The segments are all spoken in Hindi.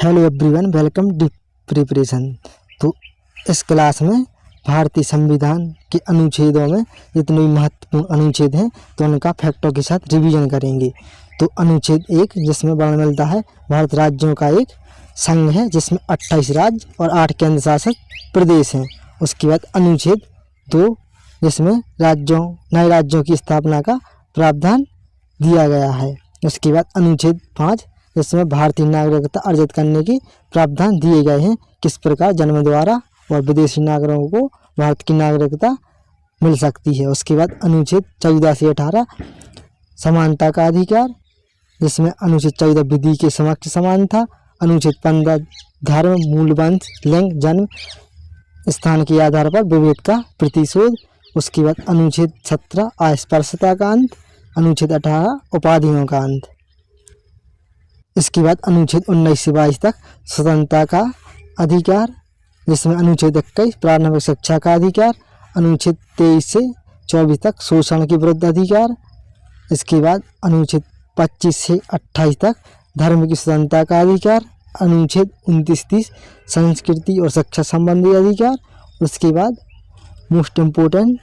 Hello everyone, welcome deep preparation. तो इस क्लास में भारतीय संविधान के अनुच्छेदों में जितने भी महत्वपूर्ण अनुच्छेद हैं तो उनका फैक्टों के साथ रिवीजन करेंगे। तो अनुच्छेद 1 जिसमें वर्णन मिलता है भारत राज्यों का एक संघ है जिसमें 28 राज्य और 8 केंद्र शासित प्रदेश हैं। उसके बाद अनुच्छेद 2 जिसमें नए राज्यों की स्थापना का प्रावधान दिया गया है। उसके बाद अनुच्छेद 5 जिसमें भारतीय नागरिकता अर्जित करने के प्रावधान दिए गए हैं, किस प्रकार जन्म द्वारा और विदेशी नागरिकों को भारत की नागरिकता मिल सकती है। उसके बाद अनुच्छेद 14 से 18 समानता का अधिकार, जिसमें अनुच्छेद 14 विधि के समक्ष समान था। अनुच्छेद 15 धर्म, मूल वंश, लिंग, जन्म स्थान के आधार पर विभेद का प्रतिशोध। उसके बाद अनुच्छेद 17 अस्पृश्यता का अंत। अनुच्छेद 18 उपाधियों का अंत। इसके बाद अनुच्छेद 19 से 22 तक स्वतंत्रता का अधिकार, जिसमें अनुच्छेद 21 प्रारंभिक शिक्षा का अधिकार। अनुच्छेद 23 से 24 तक शोषण के विरुद्ध अधिकार। इसके बाद अनुच्छेद 25 से 28 तक धर्म की स्वतंत्रता का अधिकार। अनुच्छेद 29-30 संस्कृति और शिक्षा संबंधी अधिकार। उसके बाद मोस्ट इम्पोर्टेंट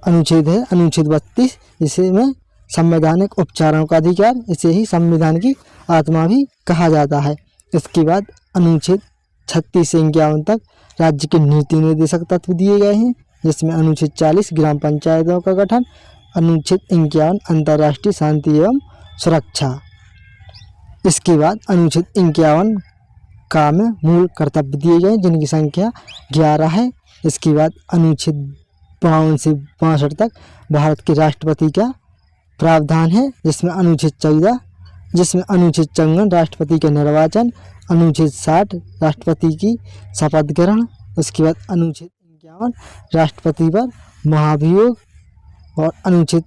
अनुच्छेद है अनुच्छेद 32 जिसमें संवैधानिक उपचारों का अधिकार, इसे ही संविधान की आत्मा भी कहा जाता है। इसके बाद अनुच्छेद 36 से 51 तक राज्य के नीति निर्देशक तत्व दिए गए हैं, जिसमें अनुच्छेद 40 ग्राम पंचायतों का गठन। अनुच्छेद 51 अंतर्राष्ट्रीय शांति एवं सुरक्षा। इसके बाद अनुच्छेद 51 का में मूल कर्तव्य दिए गए जिनकी संख्या 11 है। इसके बाद अनुच्छेद 52 से 62 तक भारत के राष्ट्रपति का प्रावधान है, जिसमें अनुच्छेद 54 राष्ट्रपति के निर्वाचन। अनुच्छेद 60 राष्ट्रपति की शपथ ग्रहण। उसके बाद अनुच्छेद 51 राष्ट्रपति पर महाभियोग। और अनुच्छेद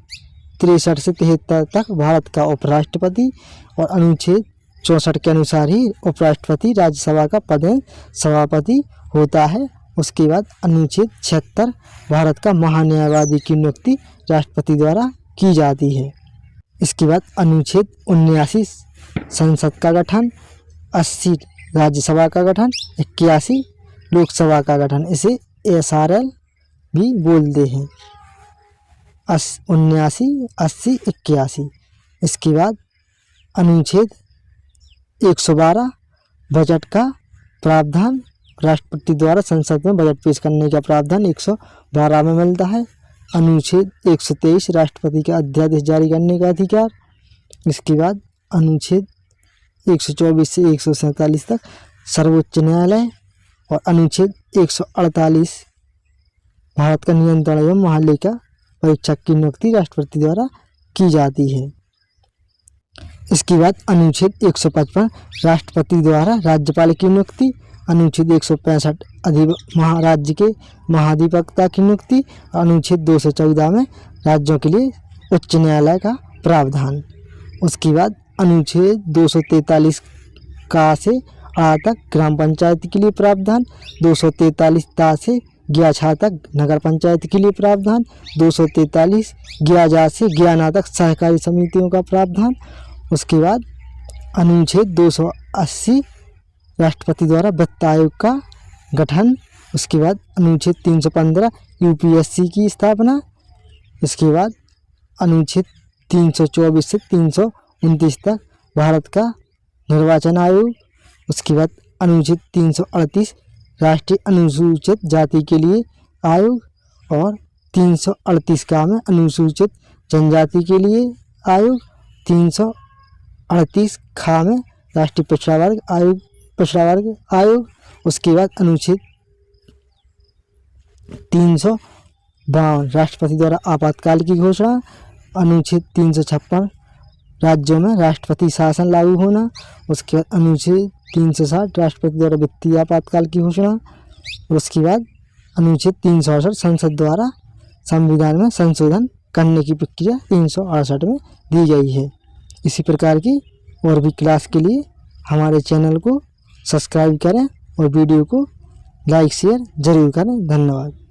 63 से 73 तक भारत का उपराष्ट्रपति। और अनुच्छेद 64 के अनुसार ही उपराष्ट्रपति राज्यसभा का पदेन सभापति होता है। उसके बाद अनुच्छेद 76 भारत का महान्यायवादी की नियुक्ति राष्ट्रपति द्वारा की जाती है। इसके बाद अनुच्छेद 79 संसद का गठन, 80 राज्यसभा का गठन, 81 लोकसभा का गठन, इसे SRL भी बोलते हैं। 79, 80, 81। इसके बाद अनुच्छेद 112 बजट का प्रावधान, राष्ट्रपति द्वारा संसद में बजट पेश करने का प्रावधान 112 में मिलता है। अनुच्छेद 123 राष्ट्रपति का अध्यादेश जारी करने का अधिकार। इसके बाद अनुच्छेद 124 से 147 तक सर्वोच्च न्यायालय। और अनुच्छेद 148 भारत का नियंत्रण एवं महालेखा परीक्षक की नियुक्ति राष्ट्रपति द्वारा की जाती है। इसके बाद अनुच्छेद 155 राष्ट्रपति द्वारा राज्यपाल की नियुक्ति। अनुच्छेद 165 राज्य के महाधिवक्ता की नियुक्ति। अनुच्छेद 214 में राज्यों के लिए उच्च न्यायालय का प्रावधान। उसके बाद अनुच्छेद 243 का से आ तक ग्राम पंचायत के लिए प्रावधान। 243 ता से ग्या छा तक नगर पंचायत के लिए प्रावधान। 243 ग्या जा से ग्याना तक सहकारी समितियों का प्रावधान। उसके बाद अनुच्छेद 280 राष्ट्रपति द्वारा वित्त आयोग का गठन। उसके बाद अनुच्छेद 315 UPSC की स्थापना। इसके बाद अनुच्छेद 324 से 329 तक भारत का निर्वाचन आयोग। उसके बाद अनुच्छेद 338 राष्ट्रीय अनुसूचित जाति के लिए आयोग। और 338 का में अनुसूचित जनजाति के लिए आयोग। 338 खा में राष्ट्रीय पिछड़ा वर्ग आयोग। उसके बाद अनुच्छेद 352 राष्ट्रपति द्वारा आपातकाल की घोषणा। अनुच्छेद 356 राज्यों में राष्ट्रपति शासन लागू होना। उसके बाद अनुच्छेद 360 राष्ट्रपति द्वारा वित्तीय आपातकाल की घोषणा। उसके बाद अनुच्छेद 368 संसद द्वारा संविधान में संशोधन करने की प्रक्रिया 368 में दी गई है। इसी प्रकार की और भी क्लास के लिए हमारे चैनल को सब्सक्राइब करें और वीडियो को लाइक शेयर जरूर करें। धन्यवाद।